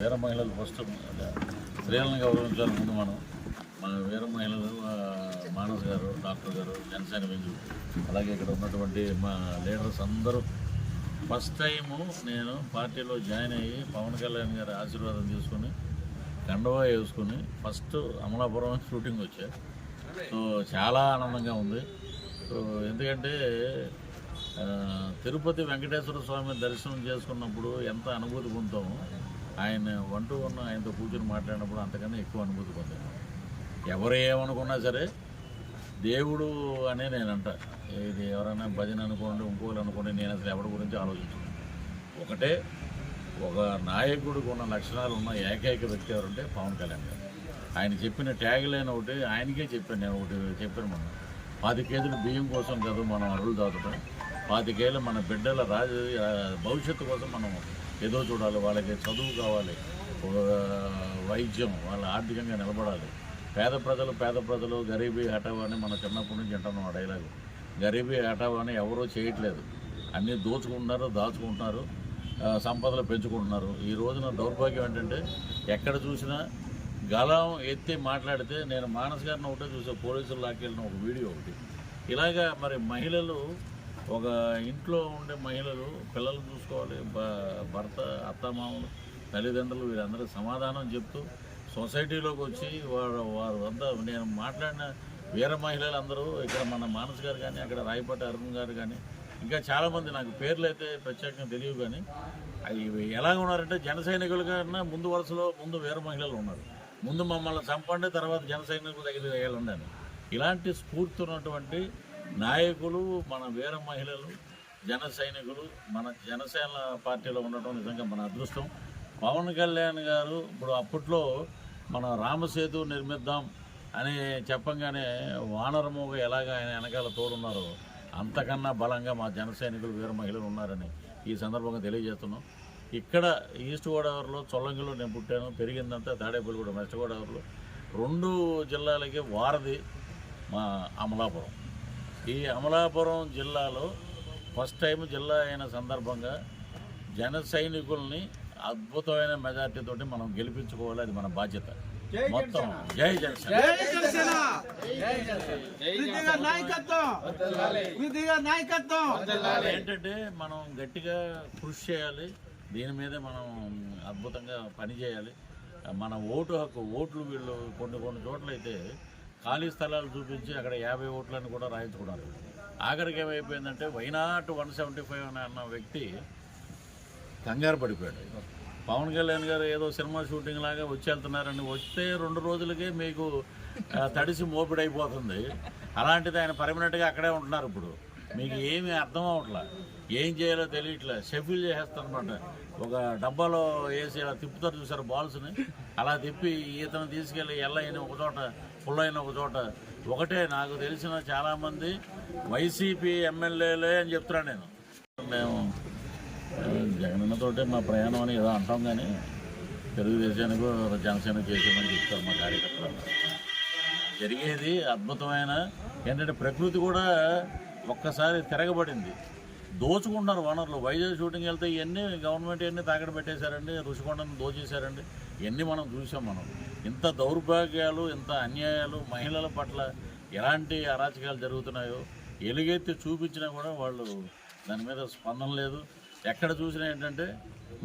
వీర మహిళలు ఫస్ట్ స్త్రీలను గౌరవించాలి. ముందు మన వీర మహిళలు మానస్ గారు, డాక్టర్ గారు, జనసేన వింగు, అలాగే ఇక్కడ ఉన్నటువంటి మా లీడర్స్ అందరూ ఫస్ట్ టైము నేను పార్టీలో జాయిన్ అయ్యి పవన్ కళ్యాణ్ గారి ఆశీర్వాదం తీసుకుని కండవా వేసుకుని ఫస్ట్ అమలాపురం షూటింగ్ వచ్చా. సో చాలా ఆనందంగా ఉంది. సో ఎందుకంటే తిరుపతి వెంకటేశ్వర స్వామి దర్శనం చేసుకున్నప్పుడు ఎంత అనుభూతి పొందుతామో ఆయన ఆయనతో కూర్చొని మాట్లాడినప్పుడు అంతకన్నా ఎక్కువ అనుభూతి పొందాను. ఎవరు ఏమనుకున్నా సరే దేవుడు అనే నేను అంట. ఇది ఎవరైనా భజన అనుకోండి, ఇంకోళ్ళు అనుకోండి, నేను అసలు ఎవరి గురించి ఆలోచించను. ఒకటే ఒక నాయకుడికి ఉన్న లక్షణాలు ఉన్న ఏకైక వ్యక్తి ఎవరంటే పవన్ కళ్యాణ్ గారు. ఆయన చెప్పిన ట్యాగ్ లైన్ ఒకటి ఆయనకే చెప్పాను. నేను ఒకటి చెప్పాను, మనం 10 కేజీలు బియ్యం కోసం కాదు మనం అరువులు దాటడం, 25 ఏళ్ళ మన బిడ్డల భవిష్యత్తు కోసం మనం ఏదో చూడాలి. వాళ్ళకి చదువు కావాలి, వైద్యం, వాళ్ళు ఆర్థికంగా నిలబడాలి. పేద ప్రజలు గరీబీ హఠావో అని మన చిన్నప్పటి నుంచి అంటున్నాం ఆ డైలాగు. గరీబీ హఠావో అని ఎవరూ చేయట్లేదు. అన్నీ దాచుకుంటున్నారు, సంపదలు పెంచుకుంటున్నారు. ఈ రోజున దౌర్భాగ్యం ఏంటంటే ఎక్కడ చూసినా గలం ఎత్తి మాట్లాడితే, నేను మానస్ గారిని ఒకటే చూసా, పోలీసులు లాక్కెళ్ళిన ఒక వీడియో ఒకటి. ఇలాగా మరి మహిళలు, ఒక ఇంట్లో ఉండే మహిళలు పిల్లలు చూసుకోవాలి, భర్త, అత్తమామలు, తల్లిదండ్రులు, వీరందరూ సమాధానం చెప్తూ సొసైటీలోకి వచ్చి వారు అంతా నేను మాట్లాడిన వీర మహిళలు అందరూ ఇక్కడ మన మానస్ గారు కానీ, అక్కడ రాయపాటి అరుణ్ గారు కానీ, ఇంకా చాలామంది నాకు పేర్లు అయితే ప్రత్యేకంగా తెలియవు కానీ అవి ఎలా ఉన్నారంటే జన సైనికుల కన్నా ముందు వరుసలో వీర మహిళలు ఉన్నారు. ముందు మమ్మల్ని చంపండి, తర్వాత జన సైనికుల దగ్గర వేయాలండి. ఇలాంటి స్ఫూర్తి ఉన్నటువంటి నాయకులు మన వీర మహిళలు, జన సైనికులు మన జనసేన పార్టీలో ఉండటం నిజంగా మన అదృష్టం. పవన్ కళ్యాణ్ గారు ఇప్పుడు అప్పట్లో మన రామసేతు నిర్మిద్దాం అని చెప్పంగానే వానరమోగ ఎలాగ ఆయన వెనకాల తోడున్నారో అంతకన్నా బలంగా మా జన సైనికులు, వీర మహిళలు ఉన్నారని ఈ సందర్భంగా తెలియజేస్తున్నాం. ఇక్కడ ఈస్ట్ గోదావరిలో చొల్లంగిలో నేను పుట్టాను, పెరిగిందంతా తాడేపల్లిగూడెం, వెస్ట్ గోదావరిలో. 2 జిల్లాలకి వారధి మా అమలాపురం. ఈ అమలాపురం జిల్లాలో ఫస్ట్ టైం జిల్లా అయిన సందర్భంగా జన సైనికుల్ని అద్భుతమైన మెజార్టీతోటి మనం గెలిపించుకోవాలి. అది మన బాధ్యత. మొత్తం జై జనసేన. ఏంటంటే మనం గట్టిగా కృషి చేయాలి. దీని మీదే మనం అద్భుతంగా పనిచేయాలి. మన ఓటు హక్కు, ఓట్లు వీళ్ళు కొన్ని చోట్ల అయితే ఖాళీ స్థలాలు చూపించి అక్కడ 50 ఓట్లని కూడా రాయించుకున్నారు. ఆఖరికి ఏమైపోయిందంటే వైనాట్ 175 అన్న వ్యక్తి కంగారు పడిపోయాడు. పవన్ కళ్యాణ్ గారు ఏదో సినిమా షూటింగ్ లాగా వెళ్తున్నారని వస్తే 2 రోజులకే మీకు తడిసి మోపిడైపోతుంది. అలాంటిది ఆయన పర్మనెంట్గా అక్కడే ఉంటున్నారు. ఇప్పుడు మీకు ఏమీ అర్థం అవట్లా, ఏం చేయాలో తెలియట్లే. షెఫిల్ చేసేస్తారనమాట. ఒక డబ్బాలో వేసి అలా తిప్పుతారు చూసారు బాల్స్ని, అలా తిప్పి ఈతను తీసుకెళ్ళి ఎల్లయిన ఒక చోట, పుల్లైన ఒక చోట. ఒకటే నాకు తెలిసిన చాలామంది వైసీపీ ఎమ్మెల్యేలే అని చెప్తున్నాను నేను. మేము జగనన్నతోటే మా ప్రయాణం అని ఏదో అంటాం, కానీ తెలుగుదేశానికి జనసేన చేసామని చెప్తారు మా కార్యకర్తలు. జరిగేది అద్భుతమైన ఏంటంటే ప్రకృతి కూడా ఒక్కసారి తిరగబడింది. దోచుకుంటున్నారు వనరులు. వైజాగ్ షూటింగ్ వెళ్తే ఇవన్నీ గవర్నమెంట్ ఇవన్నీ తాకడ పెట్టేశారండి, ఋషికొండను దోచేశారండి. ఇవన్నీ మనం చూసాం. ఇంత దౌర్భాగ్యాలు, ఇంత అన్యాయాలు, మహిళల పట్ల ఎలాంటి అరాచకాలు జరుగుతున్నాయో ఎలుగెత్తి చూపించినా కూడా వాళ్ళు దాని మీద స్పందన లేదు. ఎక్కడ చూసినా ఏంటంటే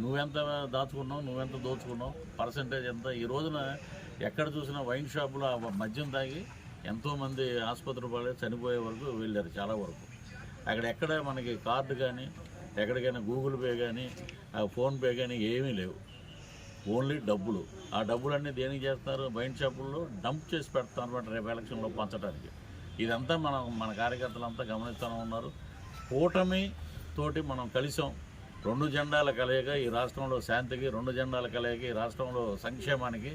నువ్వెంత దాచుకున్నావు, నువ్వెంత దోచుకున్నావు, పర్సంటేజ్ ఎంత. ఈ రోజున ఎక్కడ చూసినా వైన్ షాపులో మద్యం తాగి ఎంతోమంది ఆసుపత్రి పాలే చనిపోయే వరకు వెళ్ళారు. చాలా వరకు ఎక్కడ మనకి కార్డు కానీ, ఎక్కడికైనా గూగుల్ పే కానీ, ఫోన్పే కానీ ఏమీ లేవు. ఓన్లీ డబ్బులు. ఆ డబ్బులన్నీ దేనికి చేస్తారు? వైన్ షాపుల్లో డంప్ చేసి పెడతారు అనమాట, రేపు ఎలక్షన్లో పంచడానికి. ఇదంతా మన కార్యకర్తలంతా గమనిస్తూనే ఉన్నారు. కూటమి తోటి మనం కలిసాం. 2 జెండాల కలయిక ఈ రాష్ట్రంలో శాంతికి, 2 జెండాల కలయిక ఈ రాష్ట్రంలో సంక్షేమానికి,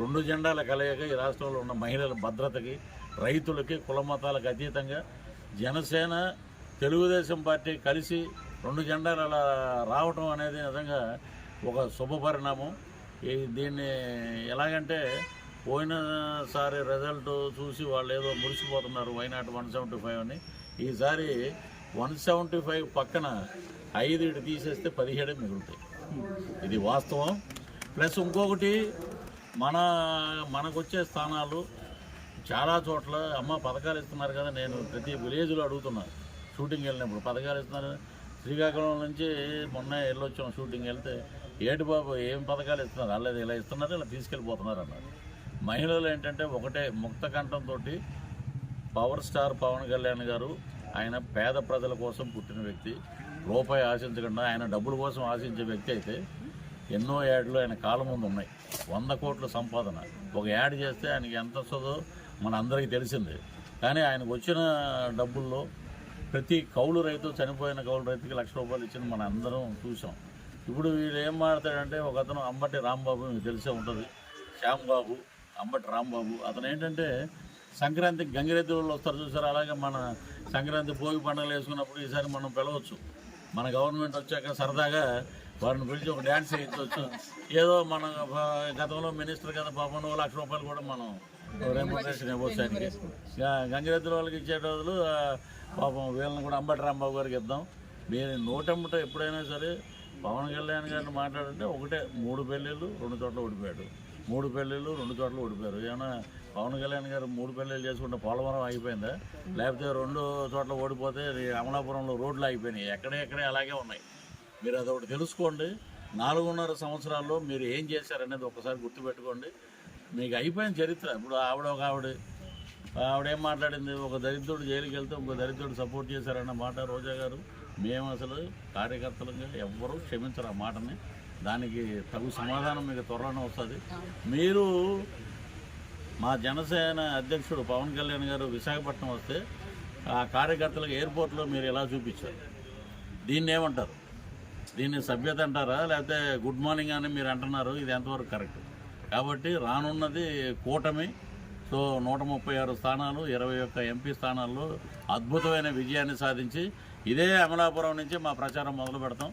2 జెండాల కలయిక ఈ రాష్ట్రంలో ఉన్న మహిళల భద్రతకి, రైతులకి, కుల మతాలకు అతీతంగా జనసేన, తెలుగుదేశం పార్టీ కలిసి 2 జెండాలు అలా రావటం అనేది నిజంగా ఒక శుభ పరిణామం. దీన్ని ఎలాగంటే పోయినసారి రిజల్ట్ చూసి వాళ్ళు ఏదో మురిసిపోతున్నారు, వైనాట్ 175 అని. ఈసారి 175 పక్కన 5 తీసేస్తే 17 మిగులుతాయి. ఇది వాస్తవం. ప్లస్ ఇంకొకటి మనకు వచ్చే స్థానాలు చాలా చోట్ల అమ్మ పథకాలు ఇస్తున్నారు కదా. నేను ప్రతి విలేజ్లో అడుగుతున్నాను షూటింగ్ వెళ్ళినప్పుడు, పథకాలు ఇస్తున్నారు. శ్రీకాకుళం నుంచి మొన్న వెళ్ళొచ్చాం షూటింగ్ వెళ్తే, ఏటి బాబు ఏం పథకాలు ఇస్తున్నారు, అల్లది ఇలా ఇస్తున్నారు, ఇలా తీసుకెళ్ళిపోతున్నారు అన్నారు. మహిళలు ఏంటంటే ఒకటే ముక్త కంఠంతో పవర్ స్టార్ పవన్ కళ్యాణ్ గారు ఆయన పేద ప్రజల కోసం పుట్టిన వ్యక్తి, రూపాయి ఆశించకుండా ఆయన డబ్బుల కోసం ఆశించే వ్యక్తి అయితే ఎన్నో యాడ్లు ఆయన కాలం ముందు ఉన్నాయి. 100 కోట్ల సంపాదన. ఒక యాడ్ చేస్తే ఆయనకి ఎంత వస్తుందో మన అందరికీ తెలిసిందే. కానీ ఆయనకు వచ్చిన డబ్బుల్లో ప్రతి కౌలు రైతు, చనిపోయిన కౌలు రైతుకి ₹1,00,000 ఇచ్చింది మన అందరం చూసాం. ఇప్పుడు వీళ్ళు ఏం మాట్లాడాడంటే, ఒక అతను అంబటి రాంబాబు, మీకు తెలిసే ఉంటుంది, శ్యాంబాబు, అంబటి రాంబాబు. అతను ఏంటంటే సంక్రాంతికి గంగిరెద్దు వాళ్ళు వస్తారు చూసారు, అలాగే మన సంక్రాంతి భోగి పండుగలు వేసుకున్నప్పుడు ఈసారి మనం పిలవచ్చు. మన గవర్నమెంట్ వచ్చాక సరదాగా వారిని పిలిచి ఒక డ్యాన్స్ వేయించవచ్చు. ఏదో మన గతంలో మినిస్టర్ కదా పాపం, ₹1,00,000 కూడా మనం రెమ్యునరేషన్ ఇవ్వచ్చు ఆయనకి. గంగిరెద్దుల వాళ్ళకి ఇచ్చే రోజులు పాపం వీళ్ళని కూడా అంబటి రాంబాబు గారికి ఇద్దాం. మీరు నోటమ్మట ఎప్పుడైనా సరే పవన్ కళ్యాణ్ గారిని మాట్లాడంటే ఒకటే, 3 పెళ్ళిళ్ళు 2 చోట్ల ఓడిపోయాడు, 3 పెళ్ళిళ్ళు 2 చోట్ల ఓడిపోయారు. ఏమైనా పవన్ కళ్యాణ్ గారు 3 పెళ్ళిళ్ళు చేసుకుంటే పోలవరం అయిపోయిందా? లేకపోతే 2 చోట్ల ఓడిపోతే అమలాపురంలో రోడ్లు అయిపోయినాయి. ఎక్కడే అలాగే ఉన్నాయి. మీరు అదొకటి తెలుసుకోండి. 4.5 సంవత్సరాల్లో మీరు ఏం చేశారనేది ఒకసారి గుర్తుపెట్టుకోండి. మీకు అయిపోయిన చరిత్ర. ఇప్పుడు ఆవిడేం మాట్లాడింది, ఒక దరిద్రుడు జైలుకి వెళ్తే ఇంకో దరిద్రుడు సపోర్ట్ చేశారన్న మాట రోజా గారు. మేము అసలు కార్యకర్తలుగా ఎవ్వరూ క్షమించరు ఆ మాటని. దానికి తగు సమాధానం మీకు త్వరలోనే వస్తుంది. మీరు మా జనసేన అధ్యక్షుడు పవన్ కళ్యాణ్ గారు విశాఖపట్నం వస్తే ఆ కార్యకర్తలకు ఎయిర్పోర్ట్లో మీరు ఎలా చూపించారు? దీన్ని ఏమంటారు? దీన్ని సభ్యత అంటారా, లేకపోతే గుడ్ మార్నింగ్ అని మీరు అంటున్నారు? ఇది ఎంతవరకు కరెక్ట్? కాబట్టి రానున్నది కూటమి. సో 136 స్థానాలు, 21 ఎంపీ స్థానాల్లో అద్భుతమైన విజయాన్ని సాధించి ఇదే అమలాపురం నుంచి మా ప్రచారం మొదలు పెడతాం.